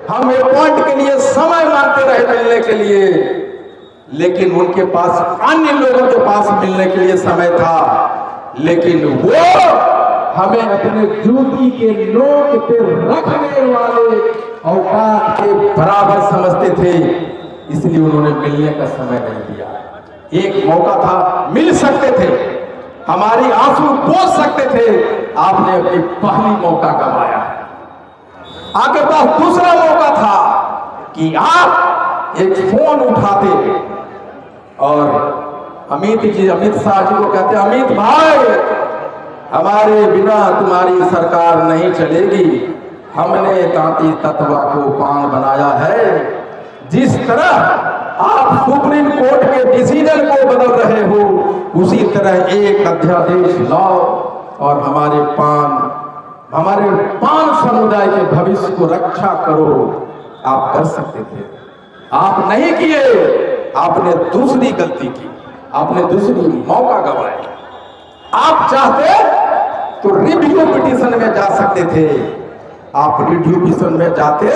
हम अपॉइंट के लिए समय मांगते रहे मिलने के लिए, लेकिन उनके पास अन्य लोगों के पास मिलने के लिए समय था, लेकिन वो हमें अपने जूती के नोक पे रखने वाले औकात के बराबर समझते थे, इसलिए उन्होंने मिलने का समय नहीं दिया। एक मौका था, मिल सकते थे, हमारी आंसू पोंछ सकते थे, आपने अपनी पहली मौका गंवाया। आपके पास दूसरा मौका था कि आप एक फोन उठाते और अमित शाह जी को कहते, अमित भाई हमारे बिना तुम्हारी सरकार नहीं चलेगी, हमने तांती तत्वा को पान बनाया है। जिस तरह आप सुप्रीम कोर्ट के डिसीजन को बदल रहे हो, उसी तरह एक अध्यादेश लाओ और हमारे पान समुदाय के भविष्य को रक्षा करो। आप कर सकते थे, आप नहीं किए, आपने दूसरी गलती की, आपने दूसरी मौका गंवाया। आप चाहते तो रिव्यू पिटीशन में जा सकते थे, आप रिव्यू पिटीशन में जाते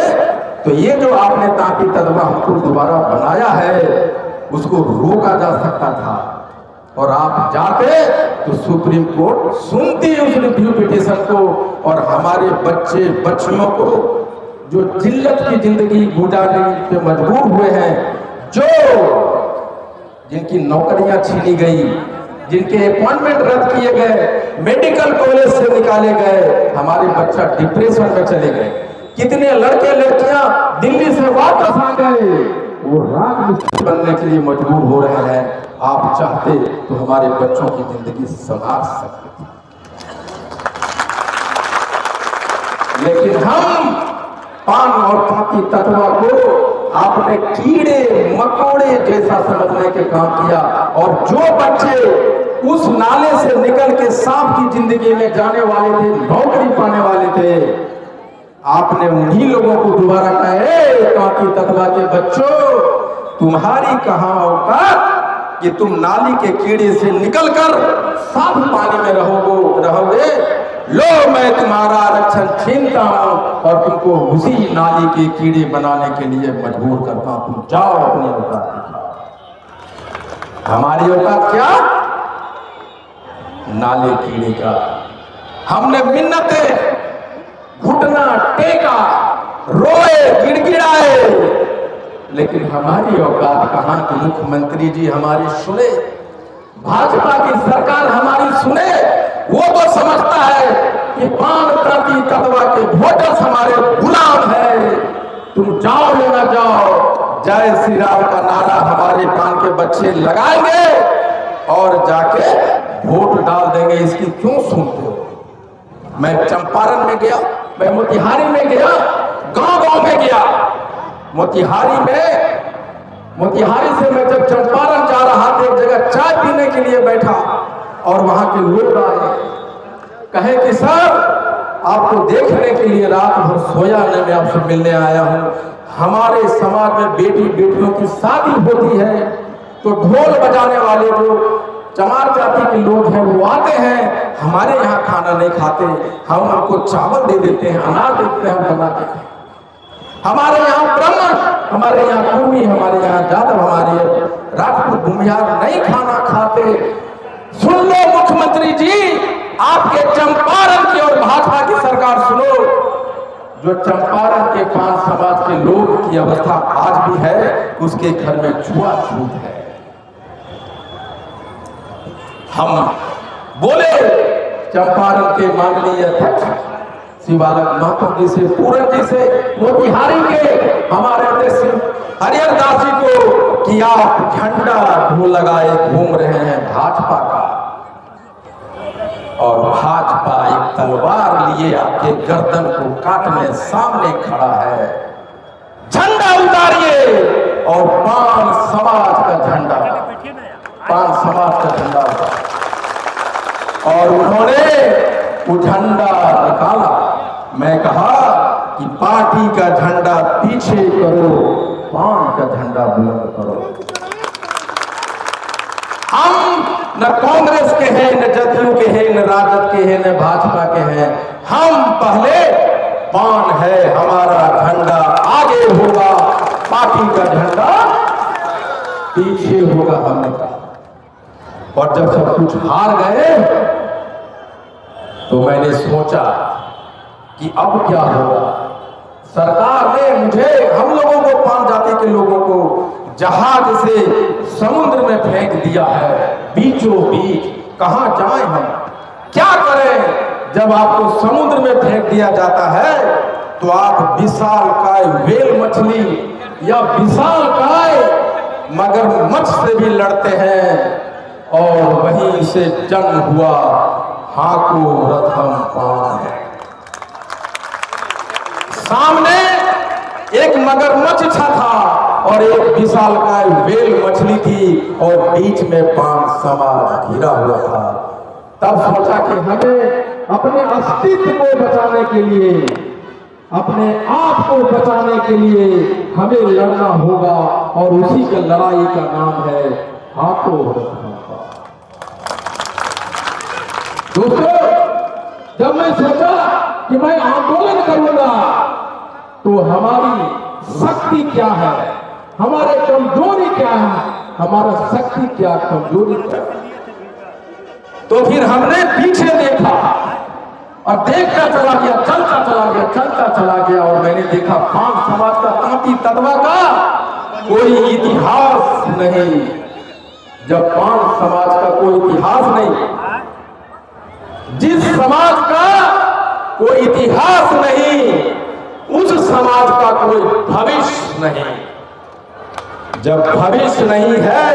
तो ये जो आपने तांती तत्वा हमको दोबारा बनाया है उसको रोका जा सकता था, और आप जाते तो सुप्रीम कोर्ट सुनती उस रिव्यू पिटीशन को, और हमारे बच्चे बच्चियों को जो जिल्लत की जिंदगी गुजारने पे मजबूर हुए हैं, जिनकी नौकरियां छीनी गई, जिनके अपॉइंटमेंट रद्द किए गए, मेडिकल कॉलेज से निकाले गए, हमारे बच्चा डिप्रेशन में चले गए, कितने लड़के लड़कियां दिल्ली से वापस आ गए, वो राजमिस्त्री बनने के लिए मजबूर हो रहे हैं। आप चाहते तो हमारे बच्चों की जिंदगी संवार सकते थे, लेकिन हम पान और तांती तत्वा को आपने कीड़े मकोड़े जैसा समझने के काम किया, और जो बच्चे उस नाले से निकल के सांप की जिंदगी में जाने वाले थे, नौकरी पाने वाले थे, आपने उन्हीं लोगों को दोबारा कहा, तांती तत्वा के बच्चों तुम्हारी कहां औकात कि तुम नाली के कीड़े से निकलकर साफ पानी में रहोगे। लो मैं तुम्हारा आरक्षण छीनता हूं और तुमको उसी नाली के कीड़े बनाने के लिए मजबूर करता हूं, तुम जाओ अपनी औकात दिखाओ। हमारी औकात क्या? नाले कीड़े का। हमने मिन्नते घुटना टेका, रोए गिड़गिड़ाए, लेकिन हमारी औकात कहां की? मुख्यमंत्री जी हमारी सुने, भाजपा की सरकार हमारी सुने। वो तो समझता है कि पान तांती तत्वा के वोटर्स हमारे गुलाम है, तुम जाओ लेना जाओ, जय श्री राम का नारा हमारे पान के बच्चे लगाएंगे और जाके वोट डाल देंगे। इसकी क्यों सुनते हो? मैं चंपारण में गया, मैं मोतिहारी में गया, गांव-गांव में गया। मोतिहारी से मैं जब चंपारण जा रहा था, एक जगह चाय पीने के लिए बैठा और वहां के लोग आए, कहे कि सर आपको देखने के लिए रात भर सोया नहीं, मैं आपसे मिलने आया हूं। हमारे समाज में बेटियों की शादी होती है तो ढोल बजाने वाले जो चमार जाति के लोग हैं वो आते हैं, हमारे यहाँ खाना नहीं खाते, हम उनको चावल दे देते हैं, अनाज देते हैं बना के। हमारे यहाँ ब्राह्मण, हमारे यहाँ कुर्मी, हमारे यहाँ जादव, हमारे राजपूत भूमिहार नहीं खाना खाते। सुन लो मुख्यमंत्री जी, आपके चंपारण की और भाजपा की सरकार सुनो, जो चंपारण के पान समाज के लोग की अवस्था आज भी है, उसके घर में छुआछूत है। हम बोले चंपारण के माननीय अध्यक्ष शिवालक महतो जी से, पूरन जी से, मोतिहारी के हमारे अध्यक्ष हरिहर दास जी को कि आप झंडा ढो लगाए घूम रहे हैं भाजपा का, और भाजपा एक तलवार लिए आपके गर्दन को काटने सामने खड़ा है। झंडा उतारिए और पान समाज का झंडा, पान समाज का झंडा, और उन्होंने वो झंडा निकाला। मैं कहा कि पार्टी का झंडा पीछे करो, पान का झंडा बुलंद करो। हम न कांग्रेस के हैं, न जदयू के हैं, न राजद के हैं, न भाजपा के हैं। हम पहले पान है हमारा झंडा। आज पीछे होगा, हमने कहा। और जब सब कुछ हार गए तो मैंने सोचा कि अब क्या होगा। सरकार ने मुझे, हम लोगों को, पान जाति के लोगों को जहाज से समुद्र में फेंक दिया है, बीचों बीच। कहां जाएं हम, क्या करें? जब आपको समुद्र में फेंक दिया जाता है तो आप विशालकाय व्हेल मछली या विशालकाय मगरमच्छ से भी लड़ते हैं। और वहीं से जन्म हुआ हाको रथम पान। सामने एक मगरमच्छ था और एक विशालकाय व्हेल मछली थी और बीच में पान समाज घिरा हुआ था। तब सोचा कि हमें अपने अस्तित्व को बचाने के लिए, अपने आप को बचाने के लिए हमें लड़ना होगा। और उसी के लड़ाई का नाम है हाको रथम पान। दोस्तों, जब मैं सोचा कि मैं आंदोलन करूंगा तो हमारी शक्ति क्या है, हमारे कमजोरी क्या है, हमारा शक्ति क्या, कमजोरी क्या। तो फिर हमने पीछे देखा और देखता चला गया, चलता चला गया, चलता चला गया। और मैंने देखा पान समाज का, तांती तदवा का कोई इतिहास नहीं। जब पान समाज का कोई इतिहास नहीं, जिस समाज का कोई इतिहास नहीं, उस समाज का कोई भविष्य नहीं। जब भविष्य नहीं है